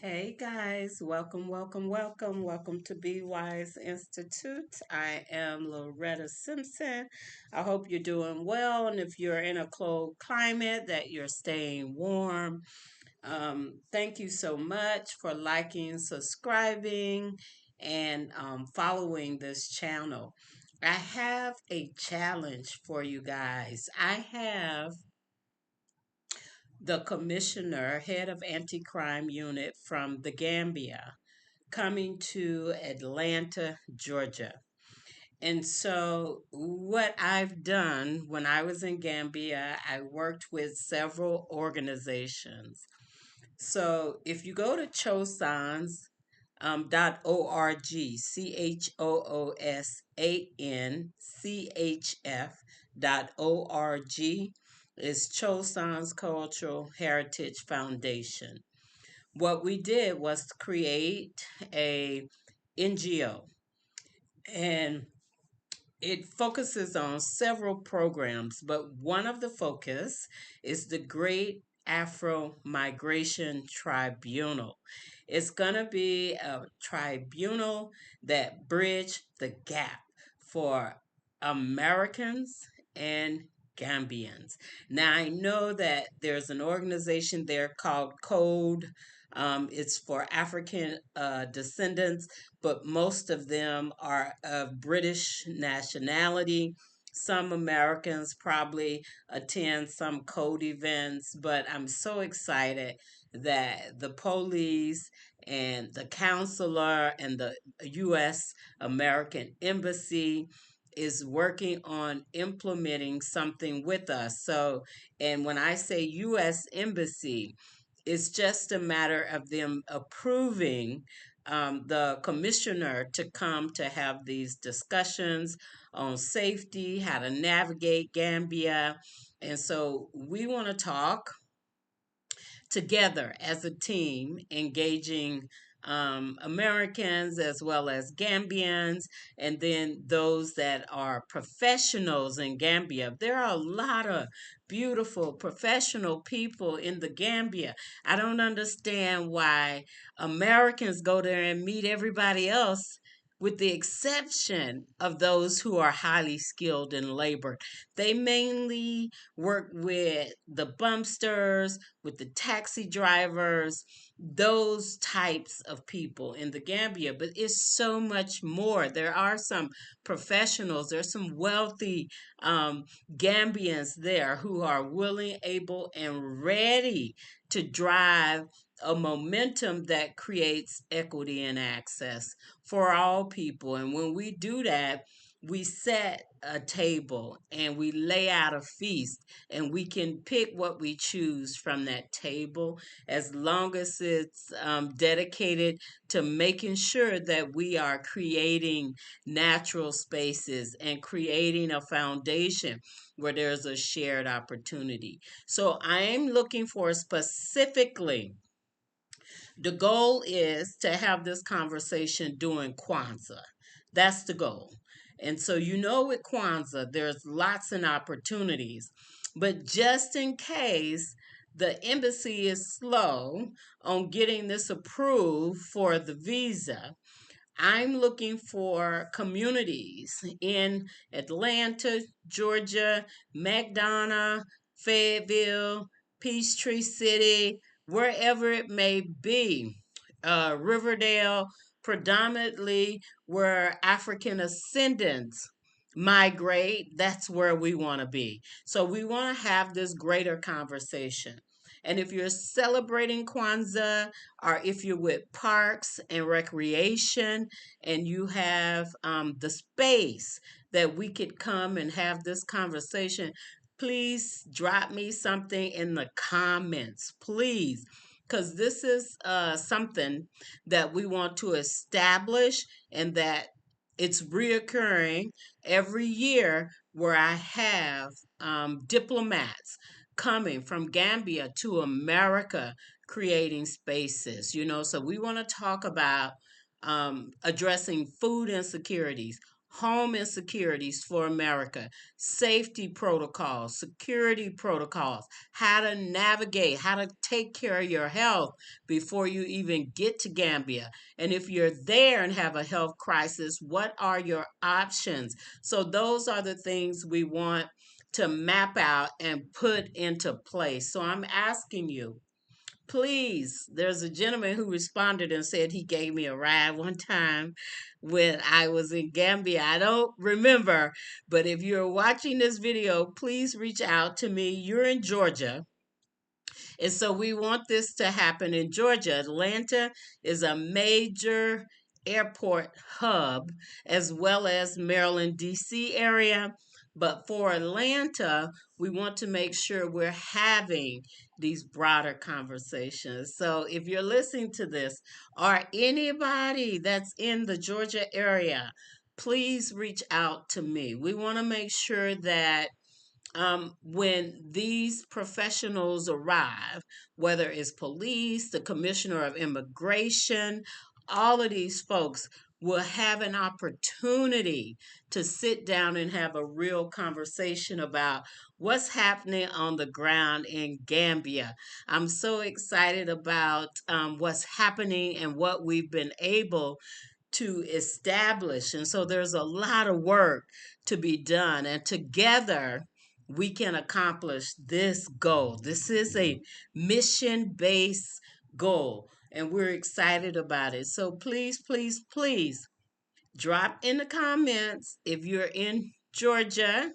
Hey guys, welcome to Be Wise Institute. I am Loretta Simpson. I hope you're doing well, and if you're in a cold climate, that you're staying warm. Thank you so much for liking, subscribing, and following this channel. I have a challenge for you guys. I have the commissioner, head of anti-crime unit from the Gambia, coming to Atlanta, Georgia. And so, what I've done when I was in Gambia, I worked with several organizations. So, if you go to Chosans, .org, CHOOSANCHF.org is Chosan's Cultural Heritage Foundation. What we did was create a NGO, and it focuses on several programs, but one of the focus is the Great Afro Migration Tribunal. It's going to be a tribunal that bridge the gap for Americans and Gambians. Now, I know that there's an organization there called Code. It's for African descendants, but most of them are of British nationality. Some Americans probably attend some code events, but I'm so excited that the police and the counselor and the U.S. American Embassy is working on implementing something with us. So, and when I say U.S. Embassy, it's just a matter of them approving the commissioner to come to have these discussions on safety, how to navigate Gambia. And so we want to talk together as a team, engaging Americans as well as Gambians, and then those that are professionals in Gambia. There are a lot of beautiful professional people in the Gambia. I don't understand why Americans go there and meet everybody else. With the exception of those who are highly skilled in labor, they mainly work with the bumpsters, with the taxi drivers, those types of people in the Gambia. But it's so much more. There are some professionals, there's some wealthy Gambians there who are willing, able, and ready to drive a momentum that creates equity and access for all people. And when we do that, we set a table and we lay out a feast, and we can pick what we choose from that table as long as it's dedicated to making sure that we are creating natural spaces and creating a foundation where there's a shared opportunity. So I'm looking for specifically, the goal is to have this conversation during Kwanzaa. That's the goal. And so, with Kwanzaa, there's lots of opportunities. But just in case the embassy is slow on getting this approved for the visa, I'm looking for communities in Atlanta, Georgia, McDonough, Fayetteville, Peachtree City, wherever it may be, Riverdale, predominantly where African ascendants migrate. That's where we want to be. So we want to have this greater conversation. And if you're celebrating Kwanzaa, or if you're with parks and recreation and you have the space that we could come and have this conversation, please drop me something in the comments, please. Because this is something that we want to establish, and that it's reoccurring every year, where I have diplomats coming from Gambia to America creating spaces. So we want to talk about addressing food insecurities, home insecurities for America, safety protocols, security protocols, how to navigate, how to take care of your health before you even get to Gambia. And if you're there and have a health crisis, what are your options? So, those are the things we want to map out and put into place. So, I'm asking you, please, there's a gentleman who responded and said he gave me a ride one time when I was in Gambia. I don't remember, but if you're watching this video, please reach out to me. You're in Georgia. And so we want this to happen in Georgia. Atlanta is a major airport hub, as well as Maryland, D.C. area. But for Atlanta, we want to make sure we're having these broader conversations. So if you're listening to this, or anybody that's in the Georgia area, please reach out to me. We want to make sure that when these professionals arrive, whether it's police, the commissioner of immigration, all of these folks will have an opportunity to sit down and have a real conversation about what's happening on the ground in Gambia. I'm so excited about what's happening and what we've been able to establish. And so there's a lot of work to be done. And together, we can accomplish this goal. This is a mission based goal, and we're excited about it. So please, please, please drop in the comments if you're in Georgia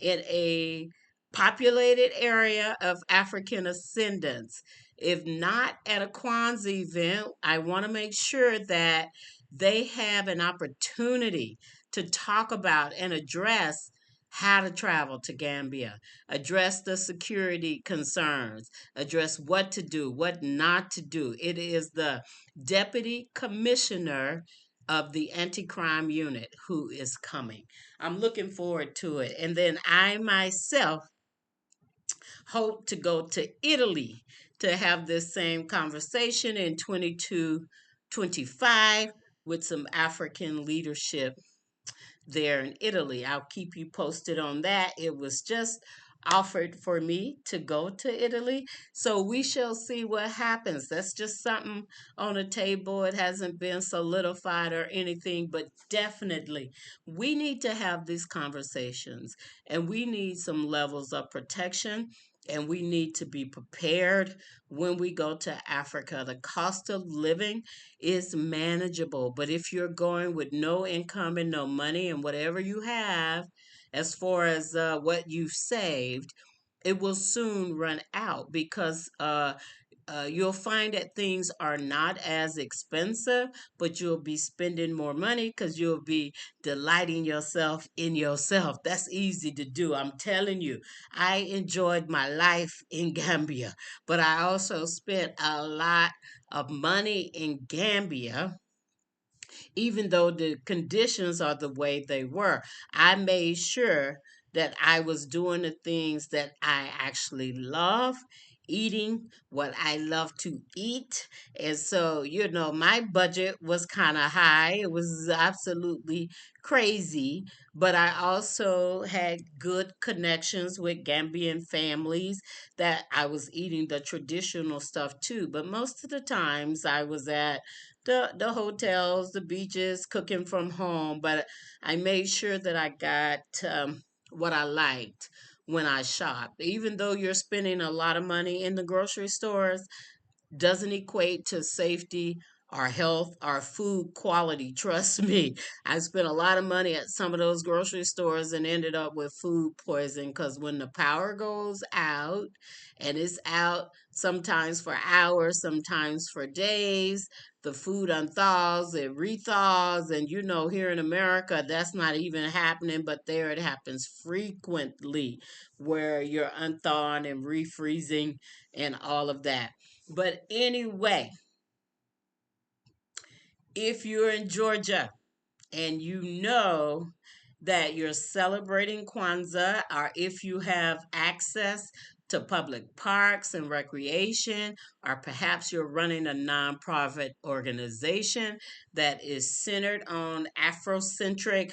in a populated area of African ascendants. If not at a Kwanzaa event, I want to make sure that they have an opportunity to talk about and address how to travel to Gambia, address the security concerns, address what to do, what not to do. It is the deputy commissioner of the anti crime unit who is coming. I'm looking forward to it. And then I myself hope to go to Italy to have this same conversation in 2225 with some African leadership there in Italy. I'll keep you posted on that. It was just offered for me to go to Italy. So we shall see what happens. That's just something on the table. It hasn't been solidified or anything, but definitely we need to have these conversations and we need some levels of protection. And we need to be prepared when we go to Africa. The cost of living is manageable. But if you're going with no income and no money and whatever you have, as far as what you've saved, it will soon run out because you'll find that things are not as expensive, but you'll be spending more money because you'll be delighting yourself in yourself. That's easy to do. I'm telling you, I enjoyed my life in Gambia, but I also spent a lot of money in Gambia even though the conditions are the way they were. I made sure that I was doing the things that I actually love, eating what I love to eat. And so, my budget was kind of high. It was absolutely crazy, but I also had good connections with Gambian families that I was eating the traditional stuff too. But most of the times I was at the hotels, the beaches, cooking from home, but I made sure that I got what I liked when I shopped. Even though you're spending a lot of money in the grocery stores, doesn't equate to safety or health or food quality. Trust me, I spent a lot of money at some of those grocery stores and ended up with food poisoning because when the power goes out, and it's out sometimes for hours, sometimes for days, the food unthaws, it rethaws, and here in America, that's not even happening, but there it happens frequently where you're unthawing and refreezing and all of that. But anyway, if you're in Georgia and you know that you're celebrating Kwanzaa, or if you have access to public parks and recreation, or perhaps you're running a nonprofit organization that is centered on Afrocentric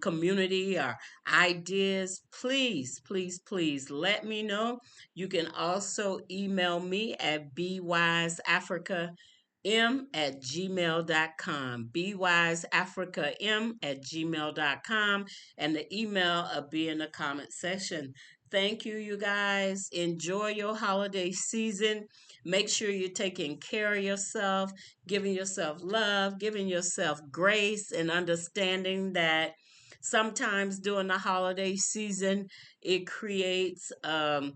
community or ideas, please, please, please let me know. You can also email me at bwiseafricam@gmail.com. bwiseafricam@gmail.com. And the email will be in the comment section. Thank you, you guys. Enjoy your holiday season. Make sure you're taking care of yourself, giving yourself love, giving yourself grace, and understanding that sometimes during the holiday season, it creates an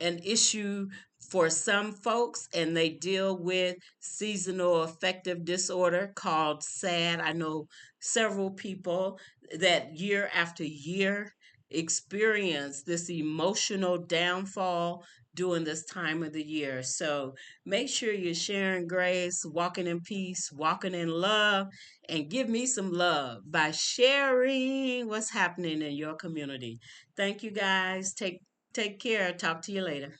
issue for some folks, and they deal with seasonal affective disorder called SAD. I know several people that year after year experience this emotional downfall during this time of the year. So make sure you're sharing grace, walking in peace, walking in love, and give me some love by sharing what's happening in your community. Thank you guys. Take care. Talk to you later.